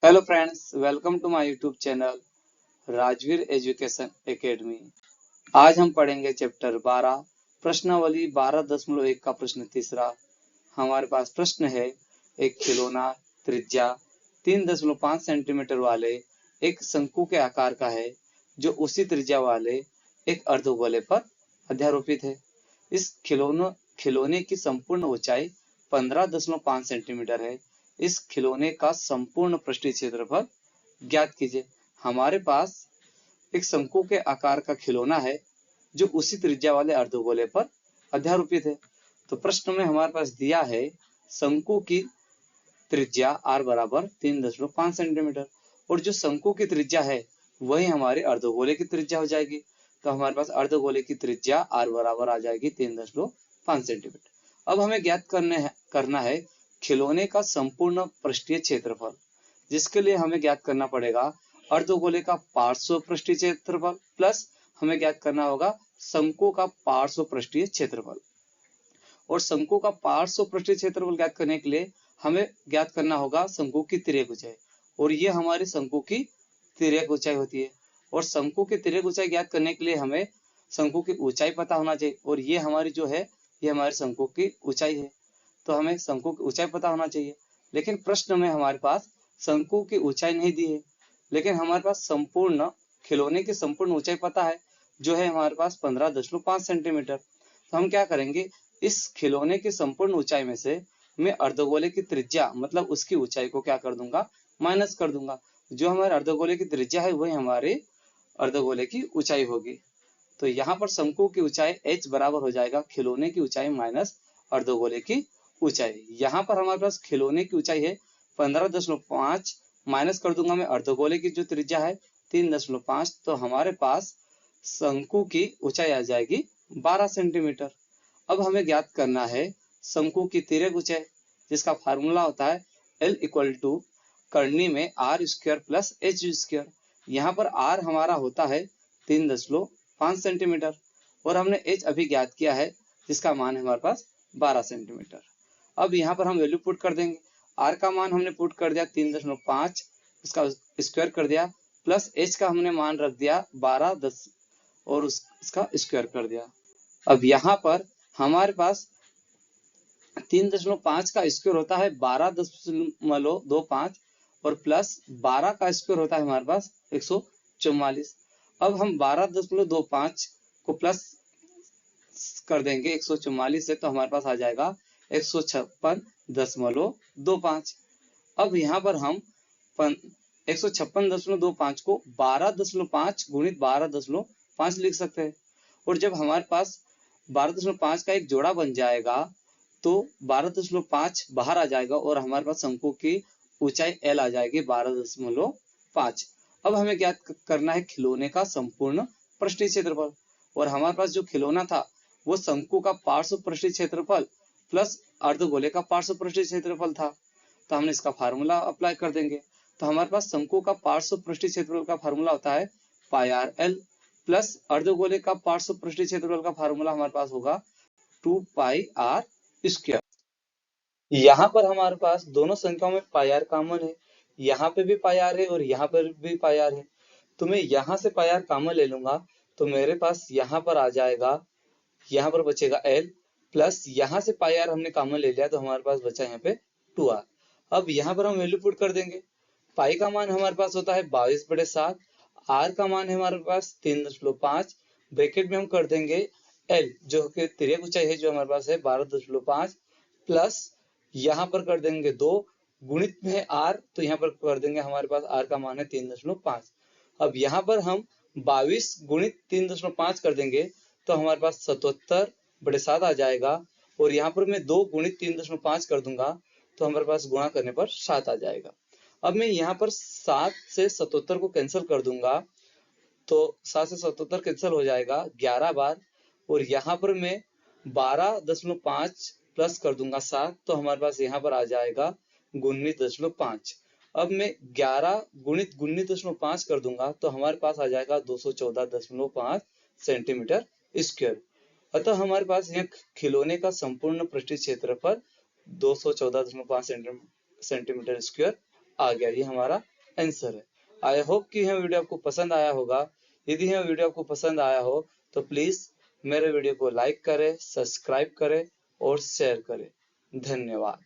Hello friends, welcome to my YouTube channel Rajveer education academy. आज हम पढ़ेंगे चैप्टर 12 प्रश्नावली 12.1 का प्रश्न तीसरा। हमारे पास प्रश्न है, एक खिलौना त्रिज्या 3.5 सेंटीमीटर वाले एक शंकु के आकार का है जो उसी त्रिज्या वाले एक अर्धगोले पर अध्यारोपित है। इस खिलौने की संपूर्ण ऊंचाई 15.5 सेंटीमीटर है। इस खिलौने का संपूर्ण पृष्ठीय क्षेत्रफल ज्ञात कीजिए। हमारे पास एक शंकु के आकार का खिलौना है जो उसी त्रिज्या वाले अर्धगोले पर अध्यारोपित है। तो प्रश्न में हमारे पास दिया है शंकु की त्रिज्या r बराबर 3.5 सेंटीमीटर और जो शंकु की त्रिज्या है वही हमारे अर्धगोले की त्रिज्या हो जाएगी। तो हमारे पास अर्धगोले की त्रिज्या r बराबर आ जाएगी 3.5 सेंटीमीटर। अब हमें ज्ञात करना है खिलौने का संपूर्ण पृष्ठीय क्षेत्रफल, जिसके लिए हमें ज्ञात करना पड़ेगा अर्धगोले का पार्श्व पृष्ठीय क्षेत्रफल प्लस हमें ज्ञात करना होगा शंकु का पार्श्व पृष्ठीय क्षेत्रफल। और शंकु का पार्श्व पृष्ठीय क्षेत्रफल ज्ञात करने के लिए हमें ज्ञात करना होगा शंकु की तिर्यक ऊंचाई, और ये हमारी शंकु की तिर्यक ऊंचाई होती है। और शंकु की तिर्यक ऊंचाई ज्ञात करने के लिए हमें शंकु की ऊंचाई पता होना चाहिए, और ये हमारी जो है ये हमारे शंकु की ऊंचाई है। तो हमें शंकु की ऊंचाई पता होना चाहिए। लेकिन प्रश्न में हमारे पास शंकु की ऊंचाई नहीं दी है, लेकिन हमारे पास संपूर्ण खिलौने की संपूर्ण ऊंचाई पता है जो है हमारे पास 15.5 सेंटीमीटर। तो हम क्या करेंगे, इस खिलौने की संपूर्ण ऊंचाई में से मैं अर्धगोले की त्रिज्या मतलब उसकी ऊंचाई को क्या कर दूंगा, माइनस कर दूंगा। जो हमारे अर्धगोले की त्रिज्या है वही हमारे अर्धगोले की ऊंचाई होगी। तो यहाँ पर शंकु की ऊंचाई h बराबर हो जाएगा खिलौने की ऊंचाई माइनस अर्धगोले की ऊंचाई। यहाँ पर हमारे पास खिलौने की ऊंचाई है 15.5, माइनस कर दूंगा मैं अर्धगोले की जो त्रिज्या है 3.5, तो हमारे पास शंकु की ऊंचाई आ जाएगी 12 सेंटीमीटर। अब हमें ज्ञात करना है शंकु की तिर्यक ऊंचाई, जिसका फार्मूला होता है L इक्वल टू करनी में r square plus h square. यहाँ पर r हमारा होता है 3.5 सेंटीमीटर और हमने h अभी ज्ञात किया है जिसका मान है हमारे पास 12 सेंटीमीटर। अब यहाँ पर हम वैल्यू पुट कर देंगे। r का मान हमने पुट कर दिया 3.5, उसका स्क्वायर कर दिया, प्लस h का हमने मान रख दिया 12 और उसका स्क्वायर कर दिया। अब यहाँ पर हमारे पास 3.5 का स्क्वायर होता है 12.25 और प्लस 12 का स्क्वायर होता है हमारे पास 144। अब हम 12.25 को प्लस कर देंगे 144 से, तो हमारे पास आ जाएगा 156.25। अब यहाँ पर हम 156.25 को 12.5 गुणित 12.5 लिख सकते हैं। और जब हमारे पास 12.5 का एक जोड़ा बन जाएगा तो 12.5 बाहर आ जाएगा और हमारे पास शंकु की ऊंचाई L आ जाएगी 12.5। अब हमें ज्ञात करना है खिलौने का संपूर्ण पृष्ठीय क्षेत्रफल, और हमारे पास जो खिलौना था वो शंकु का पार्श्व पृष्ठीय क्षेत्रफल प्लस अर्धगोले का पार्श्व पृष्ठीय क्षेत्रफल था। तो हमने इसका फार्मूला अप्लाई कर देंगे। तो हमारे पास शंकु का पार्श्व पृष्ठीय क्षेत्रफल का फार्मूला होता है πr_l प्लस अर्धगोले का पार्श्व पृष्ठीय क्षेत्रफल का फार्मूला हमारे पास होगा 2πr स्क्वायर। यहाँ पर हमारे पास दोनों संख्याओं में πr कॉमन है, यहाँ पे भी πr है और यहाँ पर भी πr है। तो मैं यहाँ से πr कॉमन ले लूंगा तो मेरे पास यहाँ पर आ जाएगा, यहाँ पर बचेगा l प्लस यहाँ से πr हमने कॉमन ले लिया तो हमारे पास बचा यहाँ पे 2r। अब यहाँ पर हम वैल्यू पुट कर देंगे। पाई का मान हमारे पास होता है 22/7, r का मान है हमारे पास 3.5, ब्रैकेट में हम कर देंगे l जो कि तिर्यक ऊंचाई है जो हमारे पास है 12.5 प्लस यहाँ पर कर देंगे 2 गुणित में r, तो यहाँ पर कर देंगे हमारे पास r का मान है 3.5। अब यहाँ पर हम 22 गुणित 3.5 कर देंगे तो हमारे पास 77/7 आ जाएगा, और यहाँ पर मैं 2 गुणित 3.5 कर दूंगा तो हमारे पास गुणा करने पर 7 आ जाएगा। अब मैं यहाँ पर 7 से 77 को कैंसिल कर दूंगा तो 7 से 77 कैंसिल हो जाएगा 11 बार, और यहाँ पर मैं 12.5 प्लस कर दूंगा 7, तो हमारे पास यहाँ पर आ जाएगा 19.5। अब मैं 11 गुणित 19.5 कर दूंगा तो हमारे पास आ जाएगा 214.5 सेंटीमीटर स्क्वायर। अतः हमारे पास यहाँ खिलौने का संपूर्ण पृष्ठीय क्षेत्रफल 214.5 सेंटीमीटर स्क्वायर आ गया। ये हमारा आंसर है। आई होप कि यह वीडियो आपको पसंद आया होगा। यदि यह वीडियो आपको पसंद आया हो तो प्लीज मेरे वीडियो को लाइक करें, सब्सक्राइब करें और शेयर करें। धन्यवाद।